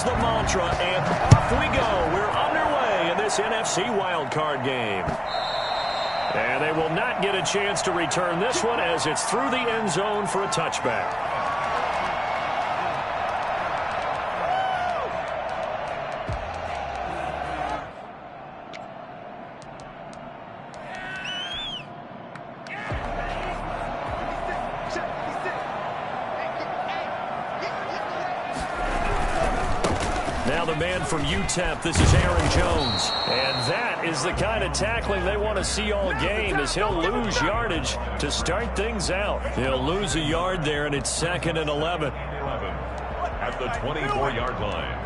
is the mantra, and off we go. We're underway in this NFC wildcard game. And they will not get a chance to return this one as it's through the end zone for a touchback. Now the man from UTEP, this is Aaron Jones. And that is the kind of tackling they want to see all game, as he'll lose yardage to start things out. He'll lose a yard there, and it's 2nd and 11. At the 24-yard line.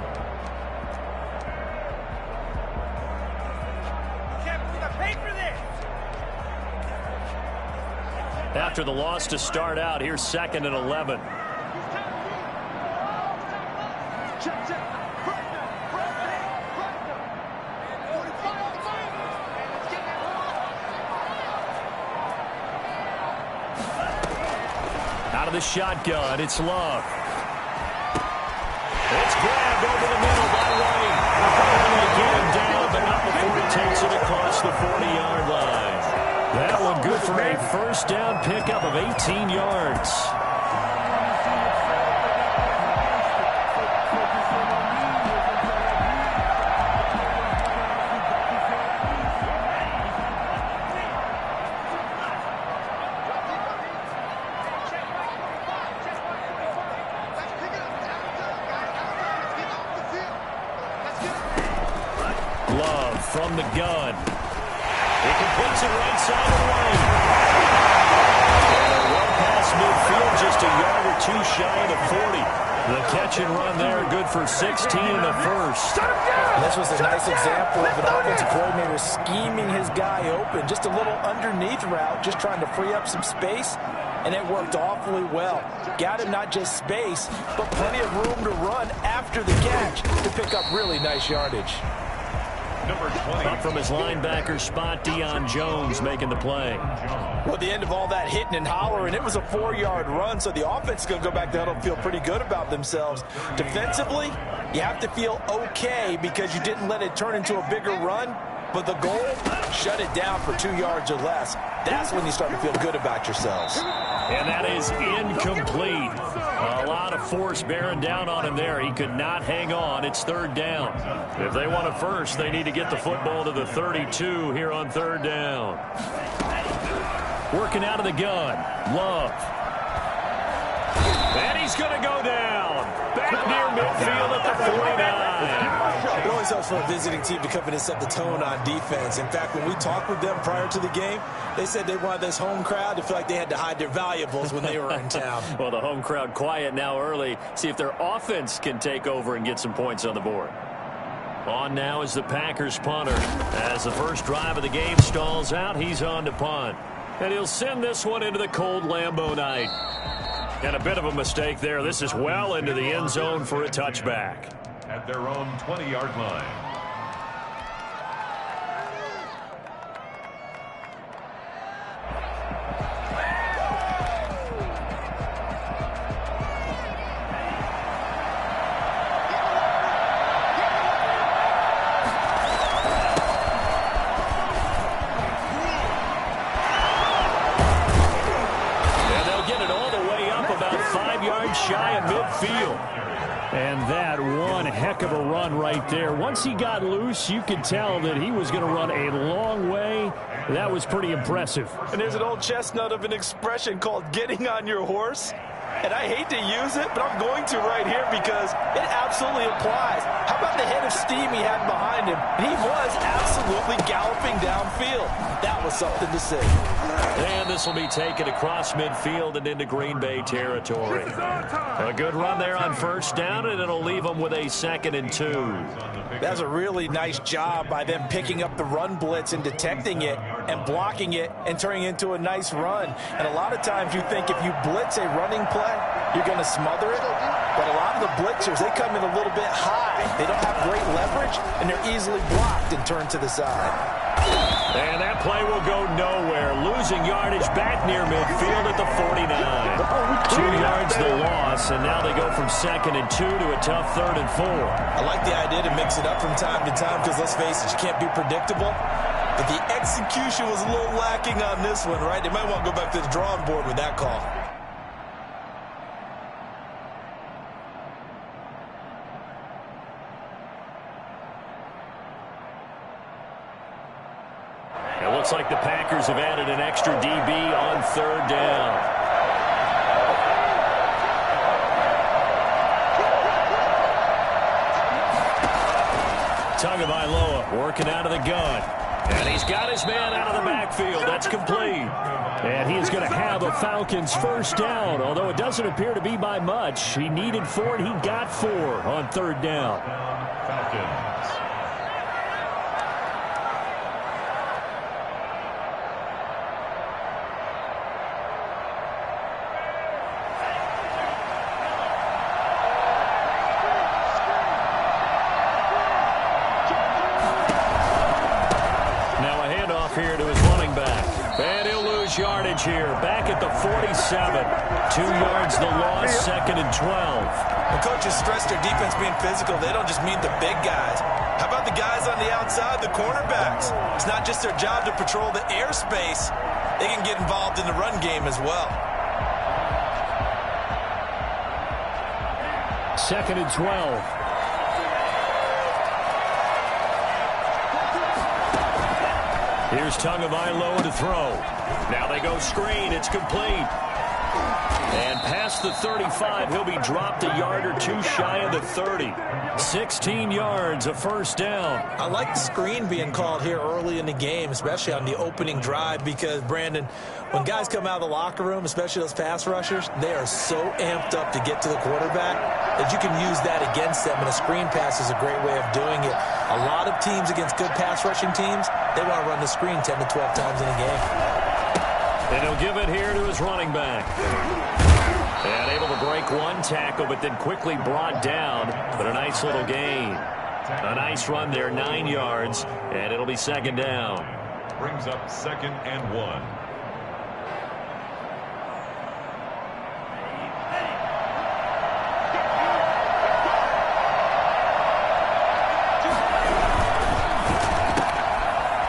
After the loss to start out, here's 2nd and 11. Out of the shotgun, it's Love. It's grabbed over the middle by White. And they get him down, but not before he takes it across the 40-yard line. That one good for a first down pickup of 18 yards. Love from the gun. He completes it right side of the lane. Well past midfield, just a yard or two shy of the 40. The catch and run there, good for 16 in the first. This was a nice example of an offensive coordinator scheming his guy open. Just a little underneath route, just trying to free up some space, and it worked awfully well. Got him not just space, but plenty of room to run after the catch to pick up really nice yardage. Number 20. Up from his linebacker spot, Deion Jones making the play. Well, at the end of all that hitting and hollering, it was a 4-yard run, so the offense is going to go back there and feel pretty good about themselves. Defensively, you have to feel okay because you didn't let it turn into a bigger run, but the goal, shut it down for 2 yards or less. That's when you start to feel good about yourselves. And that is incomplete. A lot of force bearing down on him there. He could not hang on. It's 3rd down. If they want it first, they need to get the football to the 32 here on 3rd down. Working out of the gun. Love. And he's going to go down. Back near midfield at the 49. It always helps for a visiting team to come in and set the tone on defense. In fact, when we talked with them prior to the game, they said they wanted this home crowd to feel like they had to hide their valuables when they were in town. Well, the home crowd quiet now early. See if their offense can take over and get some points on the board. On now is the Packers punter. As the first drive of the game stalls out, he's on to punt. And he'll send this one into the cold Lambeau night. And a bit of a mistake there. This is well into the end zone for a touchback. At their own 20-yard line. Shy of midfield. And that one heck of a run right there. Once he got loose, you could tell that he was going to run a long way. That was pretty impressive. And there's an old chestnut of an expression called getting on your horse. And I hate to use it, but I'm going to right here because it absolutely applies. How about the head of steam he had behind him? He was absolutely galloping downfield. That was something to see. And this will be taken across midfield and into Green Bay territory. A good run there on first down, and it'll leave them with a 2nd and 2. That's a really nice job by them picking up the run blitz and detecting it and blocking it and turning it into a nice run. And a lot of times you think if you blitz a running play, you're going to smother it. But a lot of the blitzers, they come in a little bit high. They don't have great leverage, and they're easily blocked and turned to the side. And that play will go nowhere. Losing yardage back near midfield at the 49. 2 yards the loss, and now they go from 2nd and 2 to a tough 3rd and 4. I like the idea to mix it up from time to time because, let's face it, you can't be predictable. But the execution was a little lacking on this one, right? They might want to go back to the drawing board with that call. It looks like the Packers have added an extra DB on 3rd down. Tagovailoa working out of the gun. And he's got his man out of the backfield. That's complete. And he is going to have a Falcons 1st down, although it doesn't appear to be by much. He needed 4, and he got 4 on 3rd down. Falcons. Here to his running back. And he'll lose yardage here. Back at the 47. 2 yards the loss, 2nd and 12. When coaches stress their defense being physical, they don't just mean the big guys. How about the guys on the outside, the cornerbacks? It's not just their job to patrol the airspace. They can get involved in the run game as well. 2nd and 12. Here's Tagovailoa to throw. Now they go screen. It's complete. And past the 35, he'll be dropped a yard or 2 shy of the 30. 16 yards, a 1st down. I like the screen being called here early in the game, especially on the opening drive, because, Brandon, when guys come out of the locker room, especially those pass rushers, they are so amped up to get to the quarterback that you can use that against them, and a screen pass is a great way of doing it. A lot of teams against good pass rushing teams, they want to run the screen 10 to 12 times in a game. And he'll give it here to his running back. And able to break 1 tackle, but then quickly brought down. But a nice little gain. A nice run there, 9 yards, and it'll be 2nd down. Brings up 2nd and 1.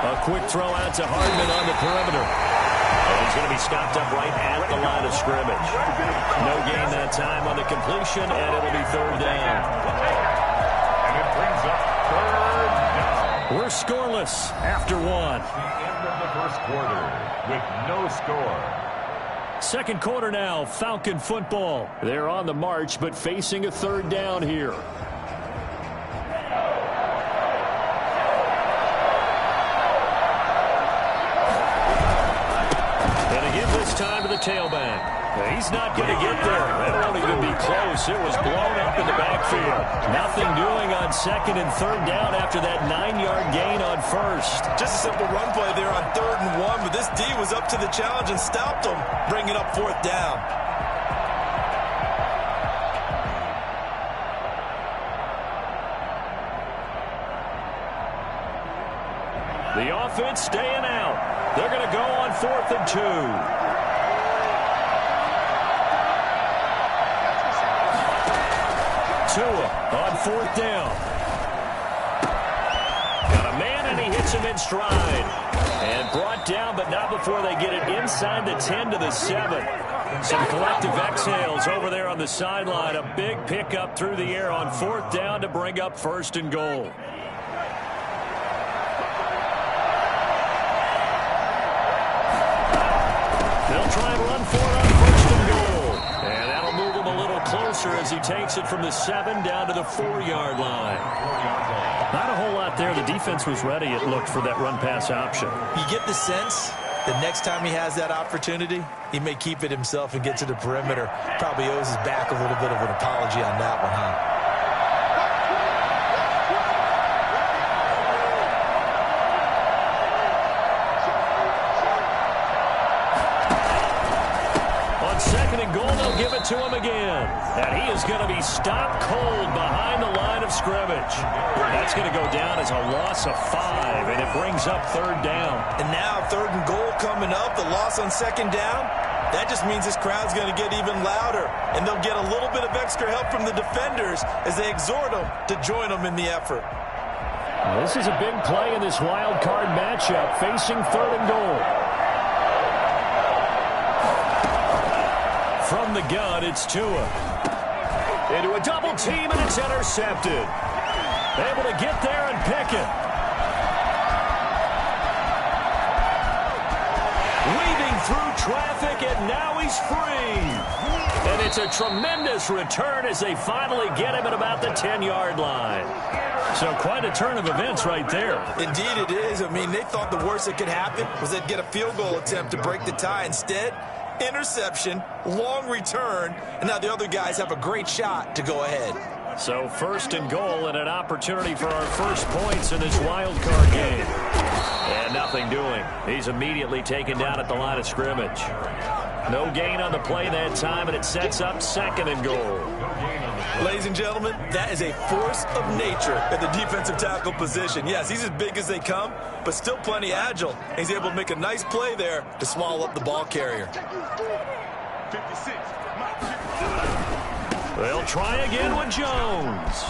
A quick throw out to Hardman on the perimeter. And he's going to be stopped up right at the line of scrimmage. No gain that time on the completion, and it'll be 3rd down. And it brings up 3rd down. We're scoreless after 1. The end of the 1st quarter with no score. 2nd quarter now, Falcon football. They're on the march, but facing a 3rd down here. Time to the tailback. He's not going to get there. That won't even be close. It was blown up in the backfield. Nothing doing on 2nd and 3rd down after that 9-yard gain on 1st. Just a simple run play there on 3rd and 1, but this D was up to the challenge and stopped him, bringing up 4th down. The offense staying out. They're going to go on 4th and 2. Tua on 4th down. Got a man, and he hits him in stride. And brought down, but not before they get it inside the 10 to the 7. Some collective exhales over there on the sideline. A big pickup through the air on 4th down to bring up 1st and goal. They'll try and run for it on 1st and goal. And that'll move him a little closer as he takes it from the 7 down to the 4-yard line. Not a whole lot there. The defense was ready, it looked, for that run-pass option. You get the sense that next time he has that opportunity, he may keep it himself and get to the perimeter. Probably owes his back a little bit of an apology on that one, huh? second and goal, they'll give it to him again. And he is going to be stopped cold behind the line of scrimmage. That's going to go down as a loss of 5, and it brings up third down. And now third and goal coming up, the loss on second down. That just means this crowd's going to get even louder, and they'll get a little bit of extra help from the defenders as they exhort them to join them in the effort. This is a big play in this wild card matchup, facing third and goal. From the gun, it's Tua. Into a double team, and it's intercepted. Able to get there and pick it. Weaving through traffic, and now he's free. And it's a tremendous return as they finally get him at about the 10-yard line. So quite a turn of events right there. Indeed it is. I mean, they thought the worst that could happen was they'd get a field goal attempt to break the tie. Instead, interception, long return, and now the other guys have a great shot to go ahead. So first and goal and an opportunity for our first points in this wild card game. And nothing doing. He's immediately taken down at the line of scrimmage. No gain on the play that time, and it sets up second and goal. Ladies and gentlemen, that is a force of nature at the defensive tackle position. Yes, he's as big as they come, but still plenty agile. He's able to make a nice play there to swallow up the ball carrier. They'll try again with Jones.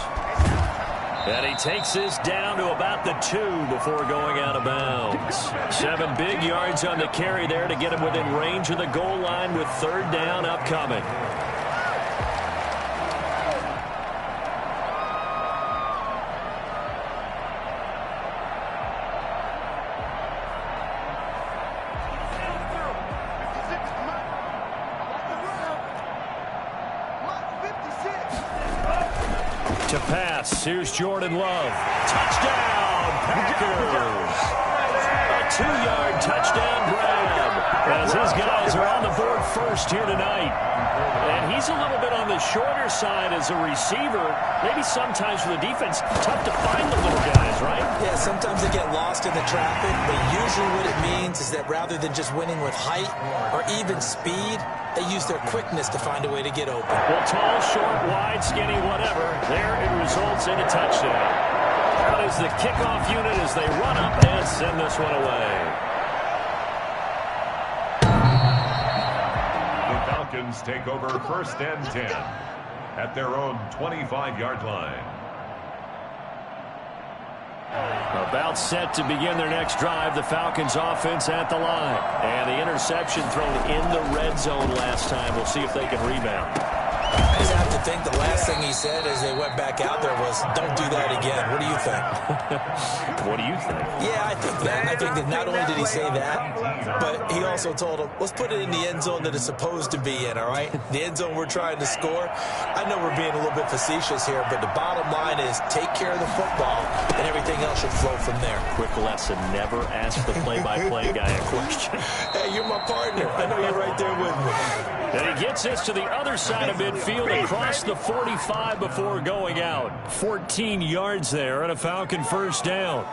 And he takes this down to about the 2 before going out of bounds. 7 big yards on the carry there to get him within range of the goal line with third down upcoming. To pass, here's Jordan Love. Touchdown, Packers! A 2-yard touchdown grab as his guys are on the board first here tonight. And he's a little bit on the shorter side as a receiver. Maybe sometimes for the defense, tough to find the little guys, right? Yeah, sometimes they get lost in the traffic, but usually what it means is that rather than just winning with height or even speed, they use their quickness to find a way to get open. Well, tall, short, wide, skinny, whatever. There it results in a touchdown. That is the kickoff unit as they run up and send this one away. The Falcons take over first and 10 at their own 25-yard line. About set to begin their next drive, the Falcons offense at the line. And the interception thrown in the red zone last time. We'll see if they can rebound. I just have to think the last thing he said as they went back out there was, don't do that again. What do you think? What do you think? Yeah, I think that. I think that not only did he say that, but he also told him, let's put it in the end zone that it's supposed to be in, all right? The end zone we're trying to score. I know we're being a little bit facetious here, but the bottom line is take care of the football, and everything else should flow from there. Quick lesson, never ask the play-by-play guy a question. Hey, you're my partner. I know you're right there with me. And he gets us to the other side of midfield across the 45 before going out. 14 yards there and a Falcon first down.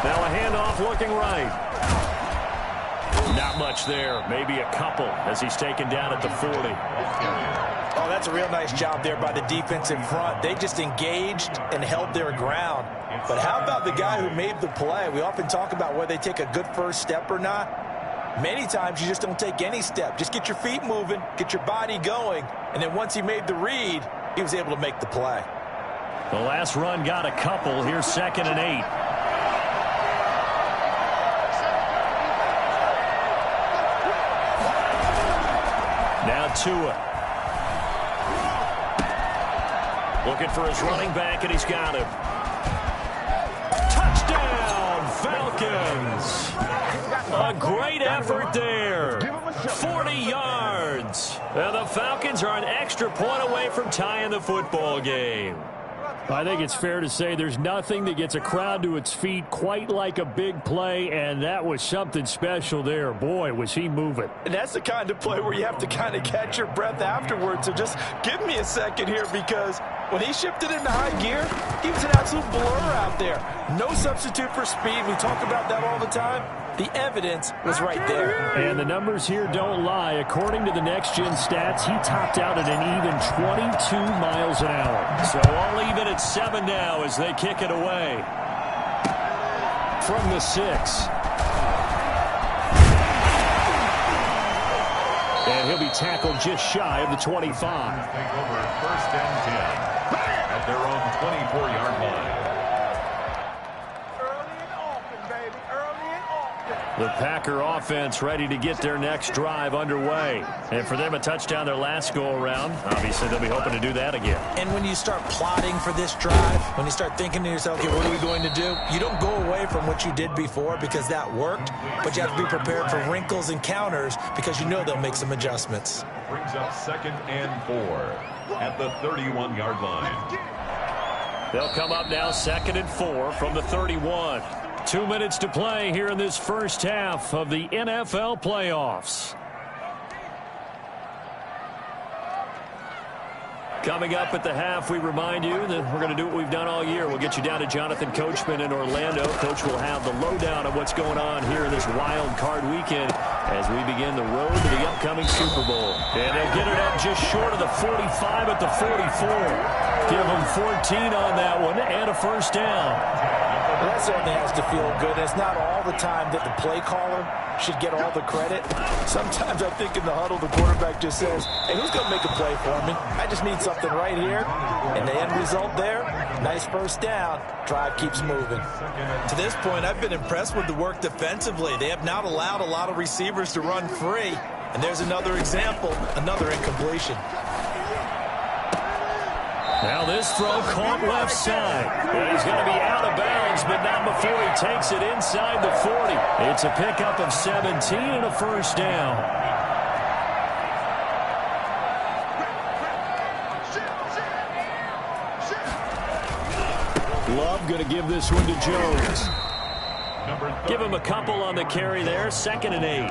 Now a handoff looking right. Not much there. Maybe a couple as he's taken down at the 40. Oh, that's a real nice job there by the defense in front. They just engaged and held their ground. But how about the guy who made the play? We often talk about whether they take a good first step or not. Many times you just don't take any step. Just get your feet moving, get your body going, and then once he made the read, he was able to make the play. The last run got a couple. Here's 2nd and 8. Now Tua. Looking for his running back, and he's got him. Touchdown, Falcons. A great effort there. 40 yards. And the Falcons are an extra point away from tying the football game. I think it's fair to say there's nothing that gets a crowd to its feet quite like a big play, and that was something special there. Boy, was he moving. And that's the kind of play where you have to kind of catch your breath afterwards. So just give me a second here, because when he shifted into high gear, he was an absolute blur out there. No substitute for speed. We talk about that all the time. The evidence was right there. And the numbers here don't lie. According to the next-gen stats, he topped out at an even 22 miles an hour. So all even at 7 now as they kick it away. From the 6. And he'll be tackled just shy of the 25. Take over first and 10 at their own 24-yard line. The Packer offense ready to get their next drive underway. And for them, a touchdown their last go-around. Obviously, they'll be hoping to do that again. And when you start plotting for this drive, when you start thinking to yourself, okay, what are we going to do? You don't go away from what you did before because that worked, but you have to be prepared for wrinkles and counters because you know they'll make some adjustments. Brings up 2nd and 4 at the 31-yard line. They'll come up now 2nd and 4 from the 31. 2 minutes to play here in this first half of the NFL playoffs. Coming up at the half, we remind you that we're going to do what we've done all year. We'll get you down to Jonathan Coachman in Orlando. Coach will have the lowdown of what's going on here in this wild card weekend as we begin the road to the upcoming Super Bowl. And they'll get it up just short of the 45 at the 44. Give them 14 on that one and a first down. Well, that certainly has to feel good. It's not all the time that the play caller should get all the credit. Sometimes I think in the huddle, the quarterback just says, hey, who's going to make a play for me? I just need something right here. And the end result there, nice first down. Drive keeps moving. To this point, I've been impressed with the work defensively. They have not allowed a lot of receivers to run free. And there's another example, another incompletion. Now this throw caught left side. He's going to be out of bounds, but not before he takes it inside the 40. It's a pickup of 17 and a first down. Love going to give this one to Jones. Give him a couple on the carry there. 2nd and 8.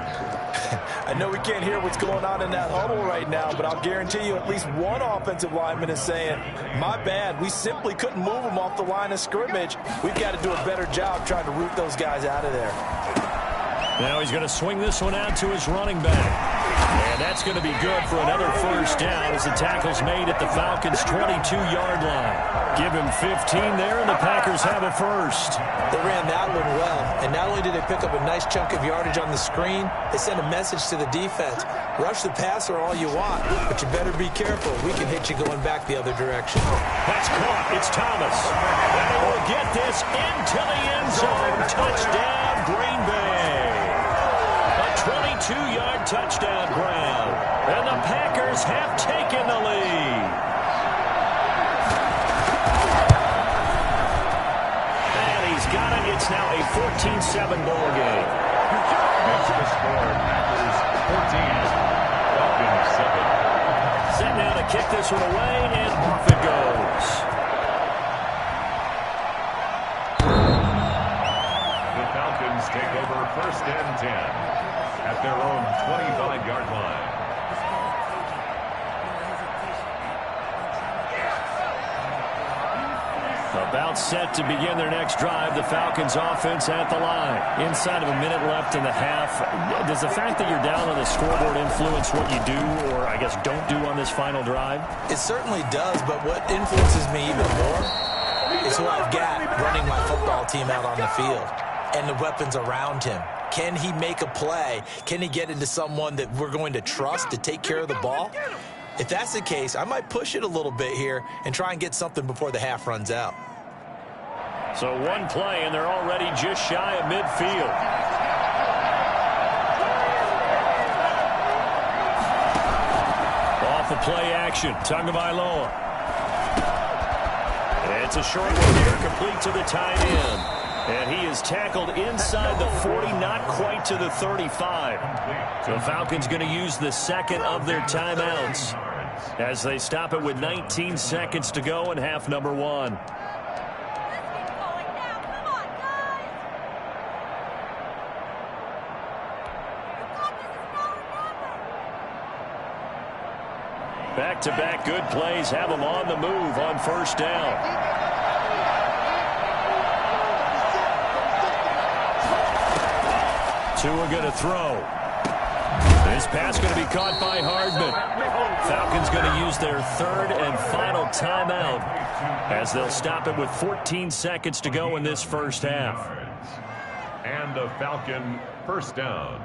I know we can't hear what's going on in that huddle right now, but I'll guarantee you at least one offensive lineman is saying, my bad, we simply couldn't move them off the line of scrimmage. We've got to do a better job trying to root those guys out of there. Now he's going to swing this one out to his running back. And that's going to be good for another first down as the tackle's made at the Falcons' 22-yard line. Give him 15 there, and the Packers have a first. They ran that one well, and not only did they pick up a nice chunk of yardage on the screen, they sent a message to the defense. Rush the passer all you want, but you better be careful. We can hit you going back the other direction. That's caught. It's Thomas. And he will get this into the end zone. Touchdown, Green Bay. A 22-yard touchdown grab. And the Packers have taken the lead. And he's got it. It's now a 14-7 ball game. That's the score. Packers 14. Falcons 7. Set now to kick this one away, and off it goes. The Falcons take over first and 10 at their own 25-yard line. About set to begin their next drive. The Falcons offense at the line. Inside of a minute left in the half. Does the fact that you're down on the scoreboard influence what you do, or I guess don't do on this final drive? It certainly does, but what influences me even more is who I've got running my football team out on the field and the weapons around him. Can he make a play? Can he get into someone that we're going to trust to take care of the ball? If that's the case, I might push it a little bit here and try and get something before the half runs out. So one play, and they're already just shy of midfield. Off the play action, Tagovailoa. It's a short one here, complete to the tight end. And he is tackled inside the 40, not quite to the 35. So the Falcons going to use the second of their timeouts. as they stop it with 19 seconds to go in half number one. Back-to-back good plays have them on the move on first down. Tua going to throw. This pass going to be caught by Hardman. Falcons going to use their third and final timeout as they'll stop it with 14 seconds to go in this first half. And a Falcon first down.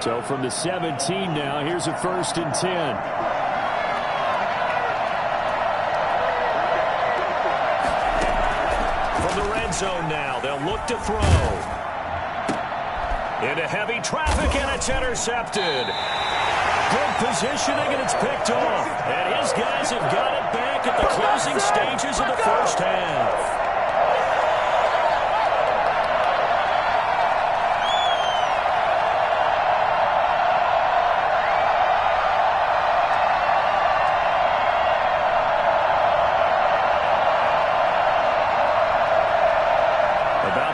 So from the 17 now, here's a 1st and 10. From the red zone now, they'll look to throw. Into heavy traffic, and it's intercepted. Good positioning, and it's picked off. And his guys have got it back at the closing stages of the first half.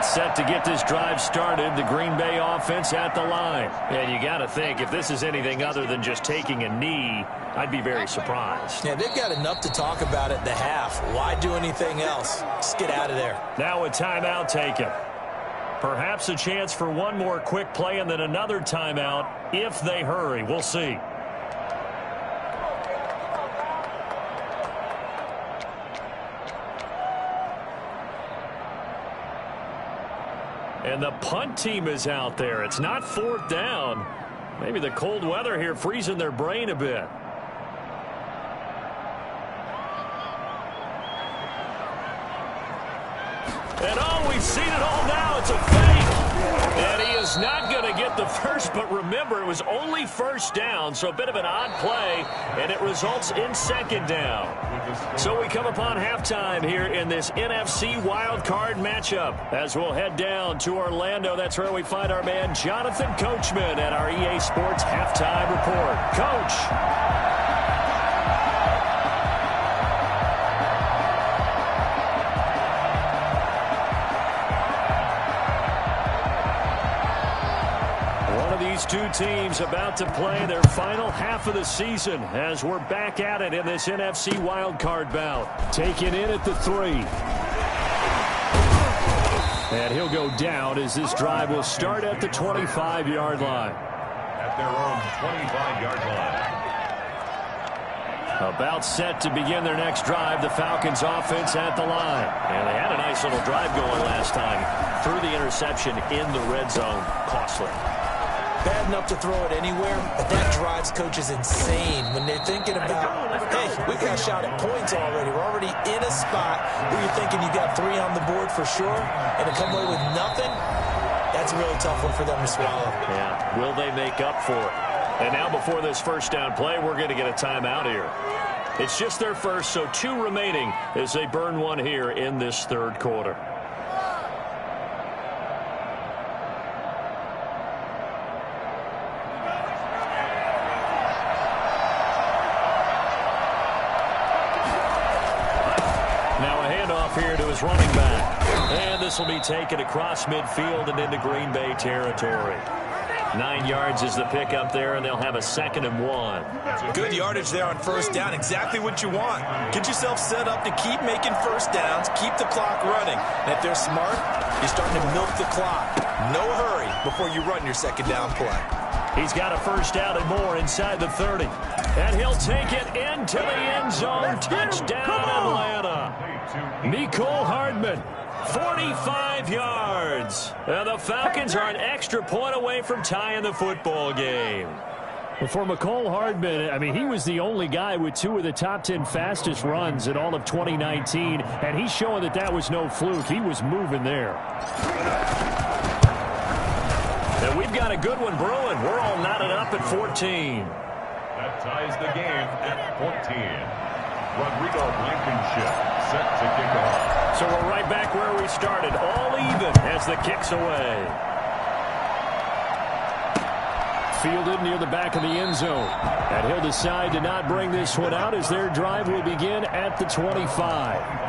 Set to get this drive started, the Green Bay offense at the line. And you got to think, if this is anything other than just taking a knee, I'd be very surprised. Yeah, they've got enough to talk about at the half. Why do anything else? Just get out of there. Now a timeout taken. Perhaps a chance for one more quick play and then another timeout if they hurry. We'll see. And the punt team is out there. It's not 4th down. Maybe the cold weather here freezing their brain a bit. And oh, we've seen it all now. It's a fake. And he is not going to get the first, but remember, it was only 1st down, so a bit of an odd play, and it results in 2nd down. So we come upon halftime here in this NFC wildcard matchup as we'll head down to Orlando. That's where we find our man Jonathan Coachman at our EA Sports Halftime Report. Coach. These two teams about to play their final half of the season as we're back at it in this NFC wildcard bout. Taken in at the 3. And he'll go down as this drive will start at the 25-yard line. At their own 25-yard line. About set to begin their next drive, the Falcons offense at the line. And they had a nice little drive going last time. Threw the interception in the red zone. Costly. Bad enough to throw it anywhere, but that drives coaches insane when they're thinking about, hey, we got shot at points already. We're already in a spot where you're thinking you got 3 on the board for sure, and to come away with nothing, that's a really tough one for them to swallow. Yeah, will they make up for it? And now before this first down play, we're going to get a timeout here. It's just their first, so 2 remaining as they burn one here in this 3rd quarter. Here to his running back. And this will be taken across midfield and into Green Bay territory. 9 yards is the pickup there, and they'll have a 2nd and 1. Good yardage there on 1st down. Exactly what you want. Get yourself set up to keep making 1st downs, keep the clock running. And if they're smart, you're starting to milk the clock. No hurry before you run your 2nd down play. He's got a 1st down and more inside the 30. And he'll take it into the end zone. Touchdown, Atlanta. Mecole Hardman, 45 yards. And the Falcons are an extra point away from tying the football game. For Mecole Hardman, I mean, he was the only guy with 2 of the top 10 fastest runs in all of 2019, and he's showing that that was no fluke. He was moving there. And we've got a good one brewing. We're all knotted up at 14. That ties the game at 14. Rodrigo Blankenship set to kick off. So we're right back where we started, all even as the kick's away. Fielded near the back of the end zone. And he'll decide to not bring this one out as their drive will begin at the 25.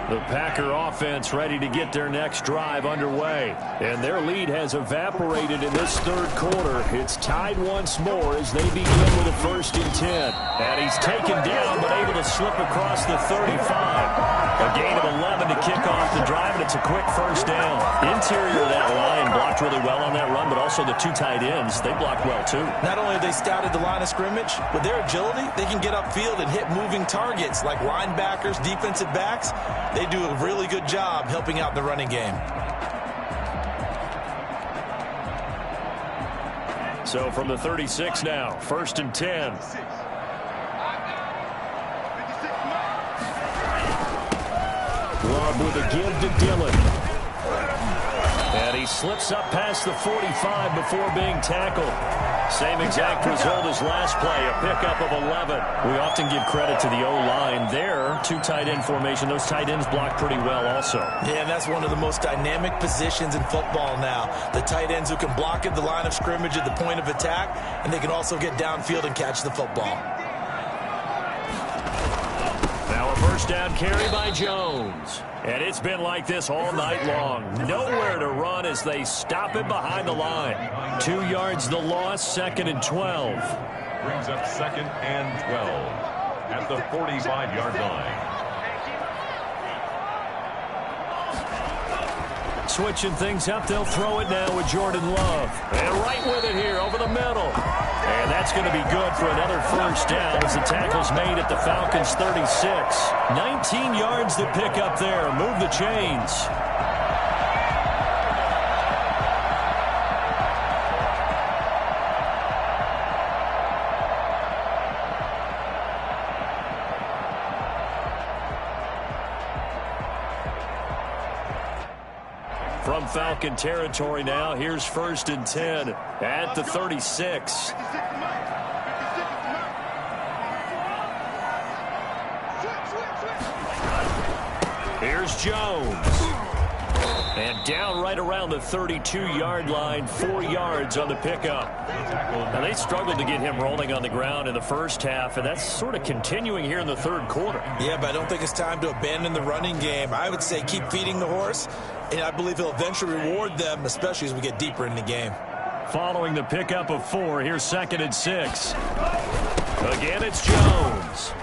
The Packer offense ready to get their next drive underway. And their lead has evaporated in this third quarter. It's tied once more as they begin with a 1st and 10. And he's taken down but able to slip across the 35. A gain of 11 to kick off the drive, and it's a quick 1st down. Interior of that line blocked really well on that run, but also the 2 tight ends, they blocked well too. Not only have they scouted the line of scrimmage, with their agility, they can get upfield and hit moving targets like linebackers, defensive backs. They do a really good job helping out the running game. So from the 36 now, 1st and 10. Rob with a give to Dillon. And he slips up past the 45 before being tackled. Same exact result as last play, a pickup of 11. We often give credit to the O-line there. 2 tight end formation. Those tight ends block pretty well also. Yeah, and that's one of the most dynamic positions in football now. The tight ends who can block at the line of scrimmage at the point of attack, and they can also get downfield and catch the football. Now a 1st down carry by Jones. And it's been like this all night long. Nowhere to run as they stop him behind the line. 2 yards the loss, 2nd and 12. Brings up 2nd and 12 at the 45-yard line. Switching things up, they'll throw it now with Jordan Love. And right with it here over the middle. And that's going to be good for another 1st down as the tackle's made at the Falcons' 36. 19 yards to pick up there. Move the chains. From Falcon territory now, here's 1st and 10 at the 36. Here's Jones. And down right around the 32-yard line, 4 yards on the pickup. Now, they struggled to get him rolling on the ground in the first half, and that's sort of continuing here in the third quarter. Yeah, but I don't think it's time to abandon the running game. I would say keep feeding the horse, and I believe he'll eventually reward them, especially as we get deeper in the game. Following the pickup of 4, here's 2nd and 6. Again, it's Jones.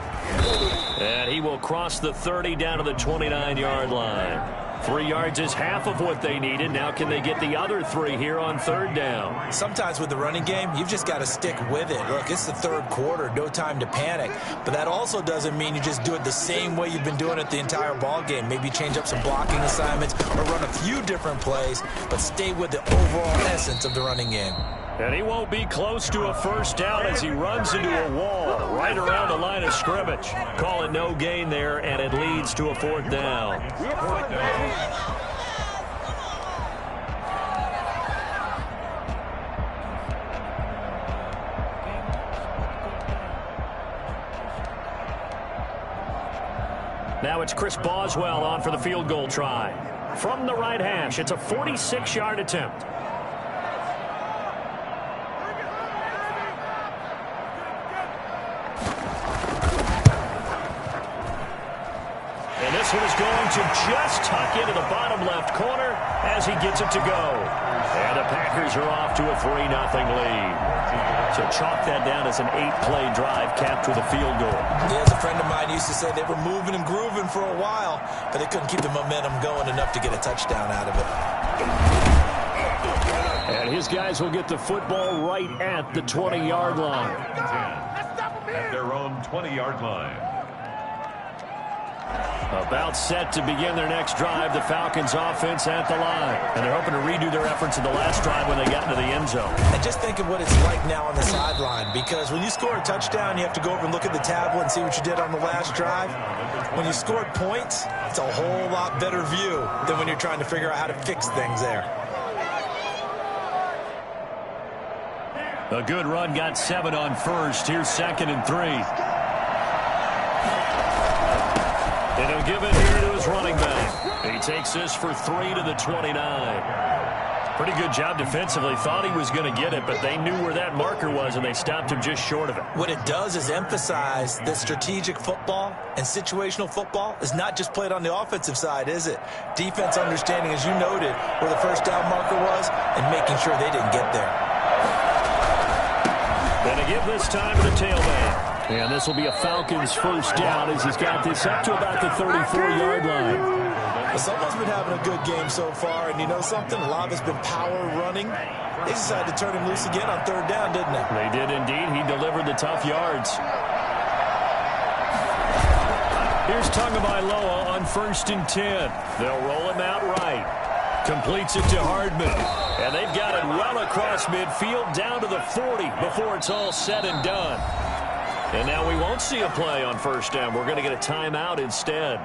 And he will cross the 30 down to the 29-yard line. 3 yards is half of what they needed. Now can they get the other 3 here on 3rd down? Sometimes with the running game, you've just got to stick with it. Look, it's the 3rd quarter, no time to panic. But that also doesn't mean you just do it the same way you've been doing it the entire ball game. Maybe change up some blocking assignments or run a few different plays, but stay with the overall essence of the running game. And he won't be close to a 1st down as he runs into a wall right around the line of scrimmage. Call it no gain there, and it leads to a 4th down. Now it's Chris Boswell on for the field goal try. From the right hash, it's a 46-yard attempt. This one is going to just tuck into the bottom left corner as he gets it to go. And the Packers are off to a 3-0 lead. So chalk that down as an 8-play drive capped with a field goal. Yeah, as a friend of mine used to say, they were moving and grooving for a while, but they couldn't keep the momentum going enough to get a touchdown out of it. And his guys will get the football right at the 20-yard line. At their own 20-yard line. About set to begin their next drive, the Falcons offense at the line. And they're hoping to redo their efforts in the last drive when they got into the end zone. And just think of what it's like now on the sideline, because when you score a touchdown, you have to go over and look at the tablet and see what you did on the last drive. When you scored points, it's a whole lot better view than when you're trying to figure out how to fix things there. A good run, got 7 on first. Here's 2nd and 3. And he'll give it here to his running back. He takes this for 3 to the 29. Pretty good job defensively. Thought he was going to get it, but they knew where that marker was, and they stopped him just short of it. What it does is emphasize that strategic football and situational football is not just played on the offensive side, is it? Defense understanding, as you noted, where the first down marker was and making sure they didn't get there. Going to give this time to the tailback. And this will be a Falcons first down as he's got this up to about the 34-yard line. Well, someone's been having a good game so far, and you know something? A lot of it's been power running. They decided to turn him loose again on 3rd down, didn't they? They did indeed. He delivered the tough yards. Here's Tagovailoa on 1st and 10. They'll roll him out right. Completes it to Hardman. And they've got it well across midfield down to the 40 before it's all said and done. And now we won't see a play on 1st down. We're going to get a timeout instead.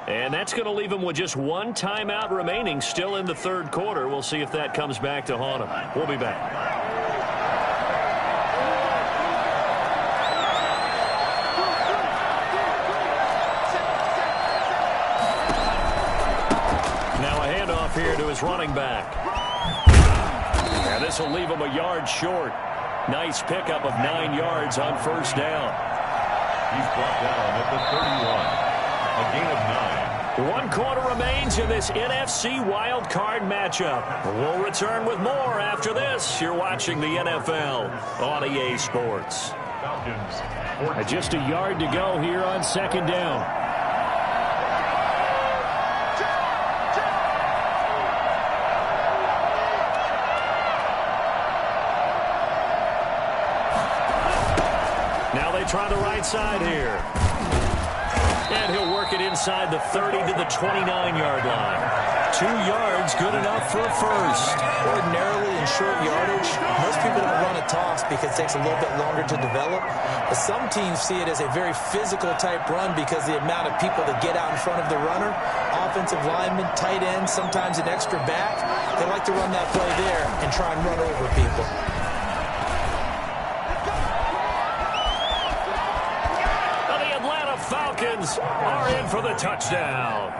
And that's going to leave him with just 1 timeout remaining still in the 3rd quarter. We'll see if that comes back to haunt him. We'll be back. Now a handoff here to his running back. And this will leave him a yard short. Nice pickup of 9 yards on 1st down. He's brought down at the 31. A gain of 9. 1 quarter remains in this NFC wild card matchup. We'll return with more after this. You're watching the NFL on EA Sports. Falcons. Just a yard to go here on 2nd down. Try the right side here. And he'll work it inside the 30 to the 29-yard line. 2 yards, good enough for a first. Ordinarily in short yardage, most people don't run a toss because it takes a little bit longer to develop. But some teams see it as a very physical type run because the amount of people that get out in front of the runner, offensive linemen, tight ends, sometimes an extra back, they like to run that play there and try and run over people. Falcons are in for the touchdown.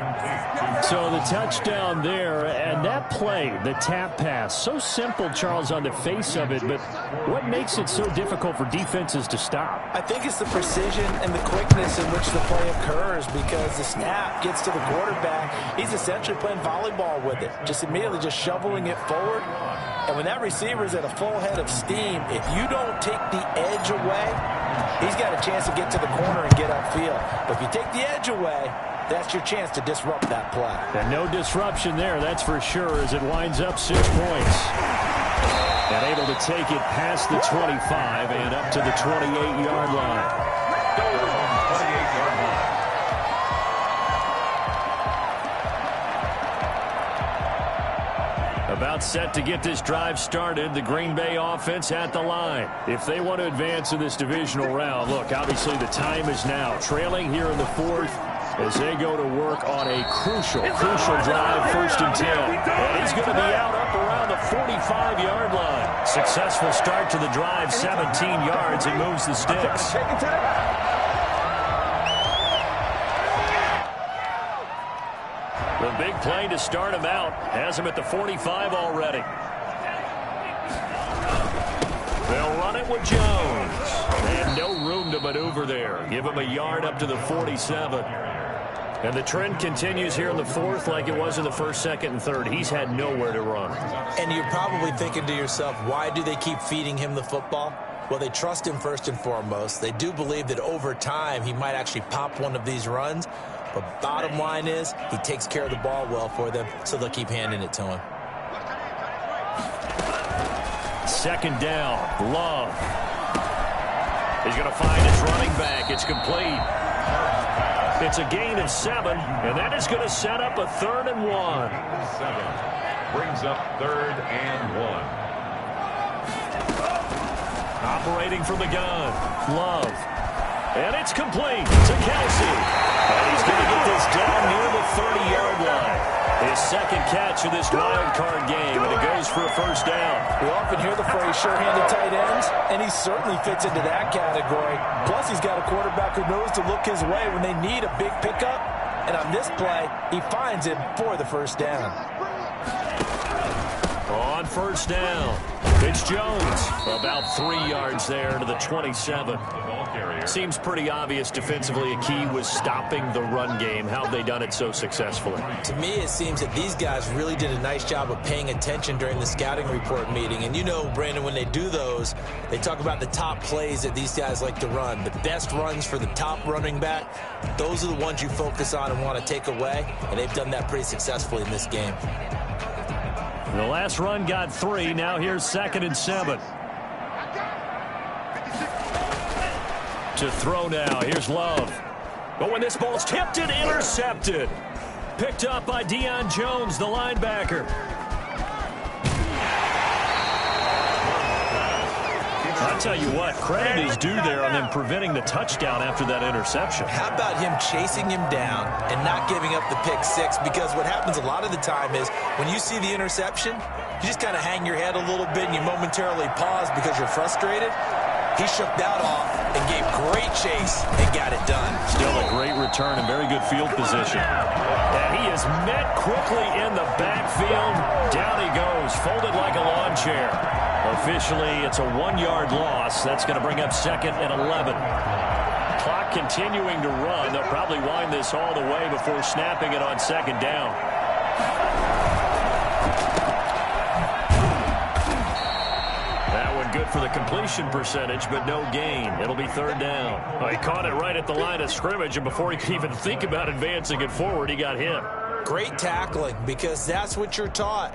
So the touchdown there, and that play, the tap pass, so simple, Charles, on the face of it, but what makes it so difficult for defenses to stop? I think it's the precision and the quickness in which the play occurs because the snap gets to the quarterback. He's essentially playing volleyball with it, just immediately just shoveling it forward. And when that receiver is at a full head of steam, if you don't take the edge away, he's got a chance to get to the corner and get upfield. But if you take the edge away, that's your chance to disrupt that play. And no disruption there, that's for sure, as it winds up 6 points. And able to take it past the 25 and up to the 28-yard line. 28-yard line. About set to get this drive started, the Green Bay offense at the line. If they want to advance in this divisional round, look, obviously the time is now. Trailing here in the 4th as they go to work on a crucial drive, 1st and 10. And he's going to be out up around the 45-yard line. Successful start to the drive, 17 yards, and moves the sticks. The big play to start him out. Has him at the 45 already. They'll run it with Jones. And no room to maneuver there. Give him a yard up to the 47. And the trend continues here in the 4th like it was in the 1st, 2nd, and 3rd. He's had nowhere to run. And you're probably thinking to yourself, why do they keep feeding him the football? Well, they trust him first and foremost. They do believe that over time he might actually pop one of these runs. But bottom line is, he takes care of the ball well for them, so they'll keep handing it to him. 2nd down, Love. He's going to find his running back. It's complete. It's a gain of 7, and that is going to set up a 3rd and 1. 7 brings up 3rd and 1. Operating from the gun, Love. And it's complete to Kelsey. And he's going to get this down near the 30-yard line. His second catch of this wild card game, and it goes for a 1st down. We often hear the phrase sure-handed tight ends, and he certainly fits into that category. Plus, he's got a quarterback who knows to look his way when they need a big pickup. And on this play, he finds him for the 1st down. On 1st down, it's Jones. About 3 yards there to the 27. Seems pretty obvious defensively a key was stopping the run game. How have they done it so successfully? To me, it seems that these guys really did a nice job of paying attention during the scouting report meeting. And you know, Brandon, when they do those, they talk about the top plays that these guys like to run. The best runs for the top running back, those are the ones you focus on and want to take away. And they've done that pretty successfully in this game. The last run got 3. Now here's 2nd and 7. To throw now. Here's Love. But when this ball's tipped and intercepted. Picked up by Deion Jones, the linebacker. I'll tell you what, credit is due there on them preventing the touchdown after that interception. How about him chasing him down and not giving up the pick 6? Because what happens a lot of the time is when you see the interception, you just kind of hang your head a little bit and you momentarily pause because you're frustrated. He shook that off and gave great chase and got it done. Still a great return and very good field position. And he is met quickly in the backfield. Down he goes, folded like a lawn chair. Officially, it's a 1-yard loss. That's going to bring up 2nd and 11. Clock continuing to run. They'll probably wind this all the way before snapping it on 2nd down. Good for the completion percentage, but no gain. It'll be 3rd down. Well, he caught it right at the line of scrimmage, and before he could even think about advancing it forward, he got hit. Great tackling, because that's what you're taught.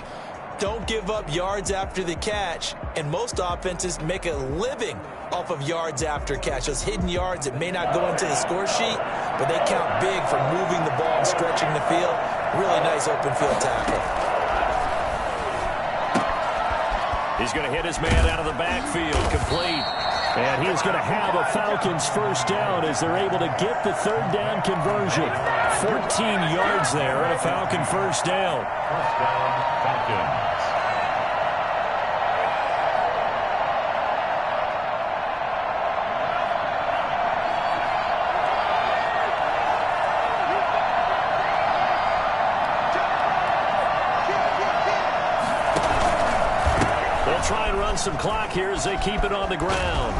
Don't give up yards after the catch, and most offenses make a living off of yards after catch. Those hidden yards that may not go into the score sheet, but they count big for moving the ball and stretching the field. Really nice open field tackle. He's going to hit his man out of the backfield, complete. And he's going to have a Falcons 1st down as they're able to get the 3rd down conversion. 14 yards there and a Falcon 1st down. 1st down, Falcons. Try and run some clock here as they keep it on the ground.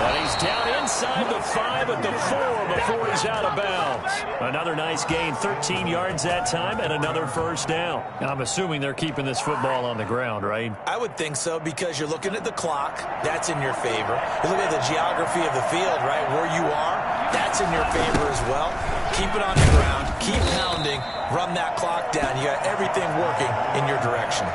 And he's down inside the 5 at the 4 before he's out of bounds. Another nice gain, 13 yards that time, and another 1st down. I'm assuming they're keeping this football on the ground, right? I would think so, because you're looking at the clock. That's in your favor. You look at the geography of the field, right, where you are. That's in your favor as well. Keep it on the ground. Keep pounding. Run that clock down. You got everything working in your direction.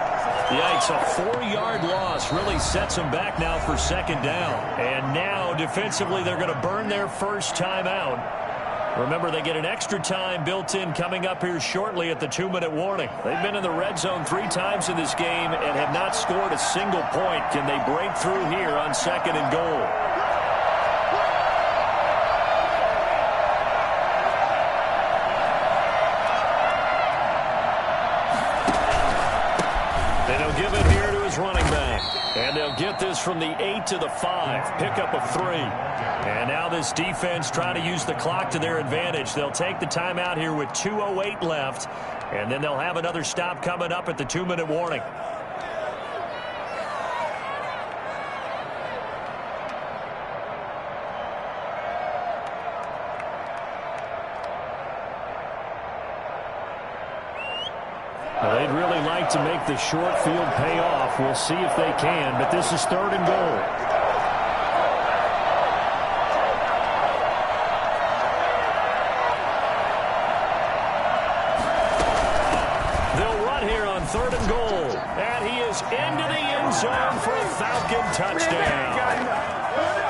Yikes, a 4-yard loss really sets them back now for 2nd down. And now, defensively, they're going to burn their 1st time out. Remember, they get an extra time built in coming up here shortly at the 2-minute warning. They've been in the red zone 3 times in this game and have not scored a single point. Can they break through here on 2nd and goal? Give it here to his running back. And they'll get this from the 8 to the 5. Pickup of 3. And now this defense trying to use the clock to their advantage. They'll take the timeout here with 2:08 left. And then they'll have another stop coming up at the 2-minute warning. They'd really like to make the short field pay off. We'll see if they can, but this is 3rd and goal. They'll run here on 3rd and goal, and he is into the end zone for a Falcon touchdown.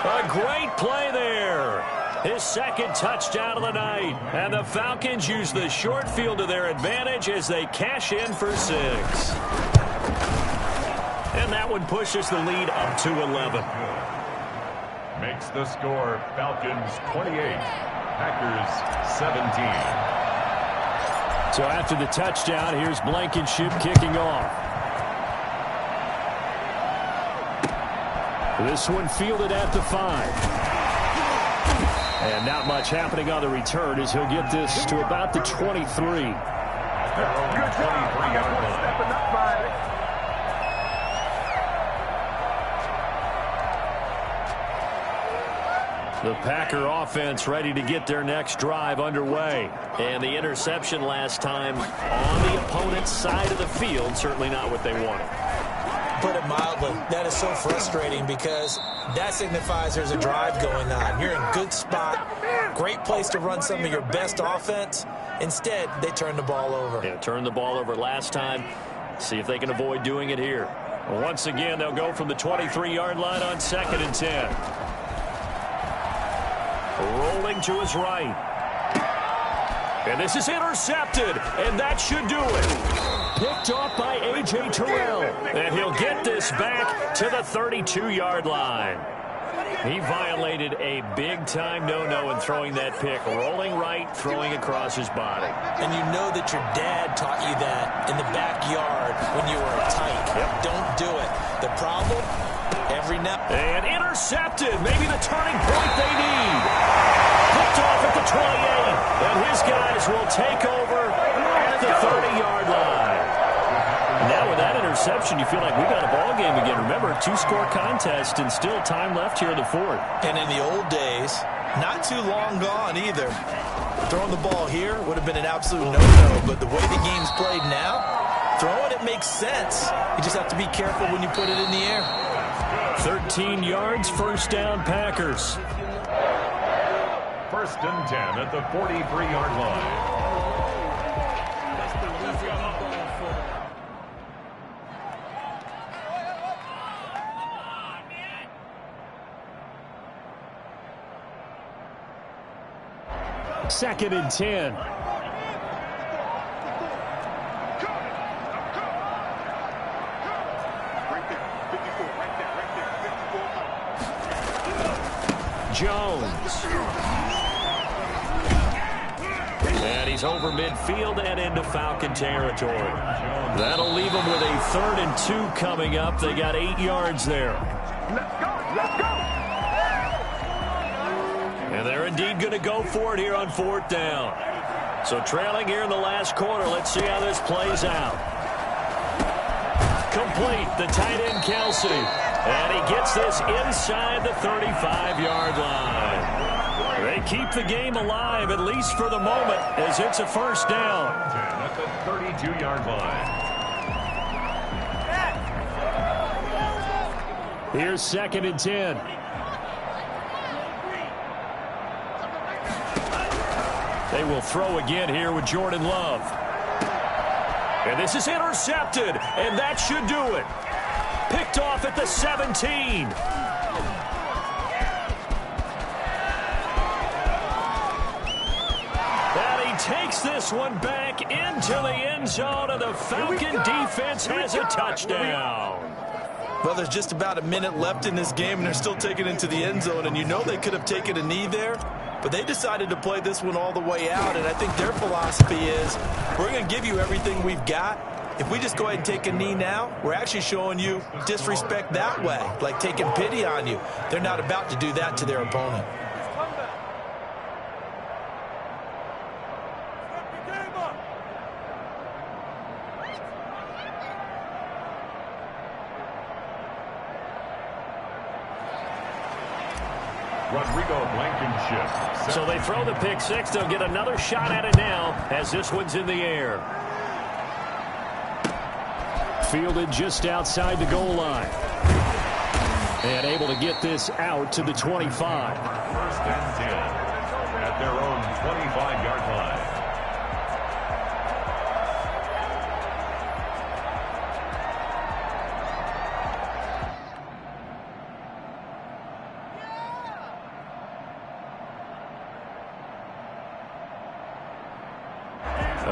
A great play there. His second touchdown of the night. And the Falcons use the short field to their advantage as they cash in for 6. And that one pushes the lead up to 11. Makes the score Falcons 28, Packers 17. So after the touchdown, here's Blankenship kicking off. This one fielded at the 5. And not much happening on the return as he'll get this to about the 23. The Packer offense ready to get their next drive underway. And the interception last time on the opponent's side of the field, certainly not what they wanted. Put it mildly, that is so frustrating because that signifies there's a drive going on. You're in good spot, great place to run some of your best offense. Instead, they turn the ball over. Yeah, turned the ball over last time. See if they can avoid doing it here. Once again, they'll go from the 23-yard line on 2nd and 10. Rolling to his right. And this is intercepted, and that should do it. Picked off by A.J. Terrell. And he'll get this back to the 32-yard line. He violated a big-time no-no in throwing that pick. Rolling right, throwing across his body. And you know that your dad taught you that in the backyard when you were a tyke. Yep. Don't do it. The problem, every now. And intercepted. Maybe the turning point they need. Picked off at the 28. And his guys will take over at the 30-yard line. Now with that interception, you feel like we got a ball game again. Remember, 2-score contest and still time left here in the 4th. And in the old days, not too long gone either. Throwing the ball here would have been an absolute no-no, but the way the game's played now, throwing it makes sense. You just have to be careful when you put it in the air. 13 yards, first down, Packers. 1st and 10 at the 43-yard line. Second and 10. Jones. And he's over midfield and into Falcon territory. That'll leave them with a 3rd and 2 coming up. They got 8 yards there. Let's go! And they're indeed going to go for it here on 4th down. So trailing here in the last quarter. Let's see how this plays out. Complete, the tight end Kelsey. And he gets this inside the 35-yard line. They keep the game alive, at least for the moment, as it's a 1st down. At the 32-yard line. Here's 2nd and 10. They will throw again here with Jordan Love. And this is intercepted, and that should do it. Picked off at the 17. And he takes this one back into the end zone, and the Falcon defense has a touchdown. Well, there's just about a minute left in this game, and they're still taking it into the end zone, and you know they could have taken a knee there. But they decided to play this one all the way out, and I think their philosophy is we're going to give you everything we've got. If we just go ahead and take a knee now, we're actually showing you disrespect that way, like taking pity on you. They're not about to do that to their opponent. Blankenship. So they throw the pick 6. They'll get another shot at it now as this one's in the air. Fielded just outside the goal line. And able to get this out to the 25. 1st and 10 at their own 25-yard line.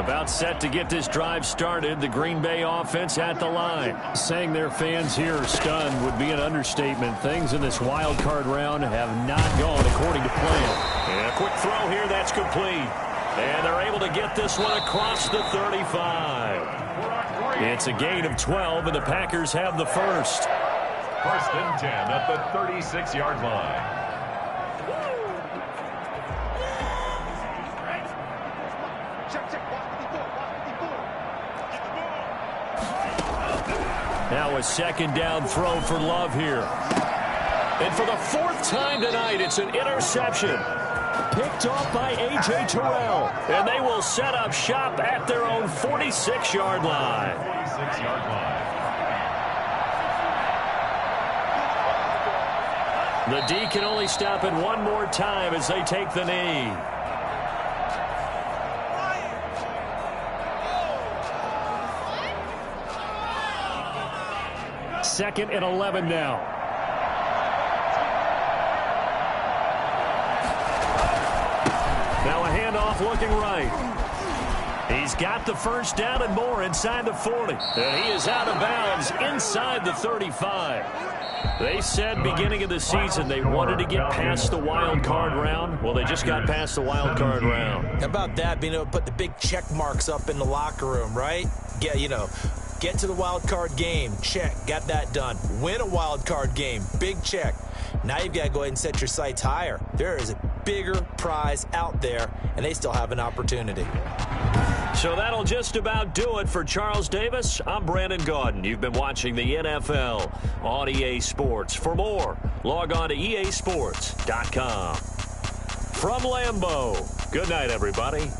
About set to get this drive started. The Green Bay offense at the line. Saying their fans here are stunned would be an understatement. Things in this wild card round have not gone according to plan. And a quick throw here, that's complete. And they're able to get this one across the 35. It's a gain of 12, and the Packers have the first. First and 10 at the 36-yard line. Now a second down throw for Love here. And for the fourth time tonight, it's an interception. Picked off by A.J. Terrell. And they will set up shop at their own 46-yard line. 46-yard line. The D can only stop it one more time as they take the knee. Second and 11 now. Now a handoff looking right. He's got the first down and more inside the 40. And he is out of bounds inside the 35. They said beginning of the season they wanted to get past the wild card round. Well, they just got past the wild card round. How about that, being able to put the big check marks up in the locker room, right? Yeah, get to the wild card game, check, got that done. Win a wild card game, big check. Now you've got to go ahead and set your sights higher. There is a bigger prize out there, and they still have an opportunity. So that'll just about do it for Charles Davis. I'm Brandon Gaudin. You've been watching the NFL on EA Sports. For more, log on to easports.com. From Lambeau, good night, everybody.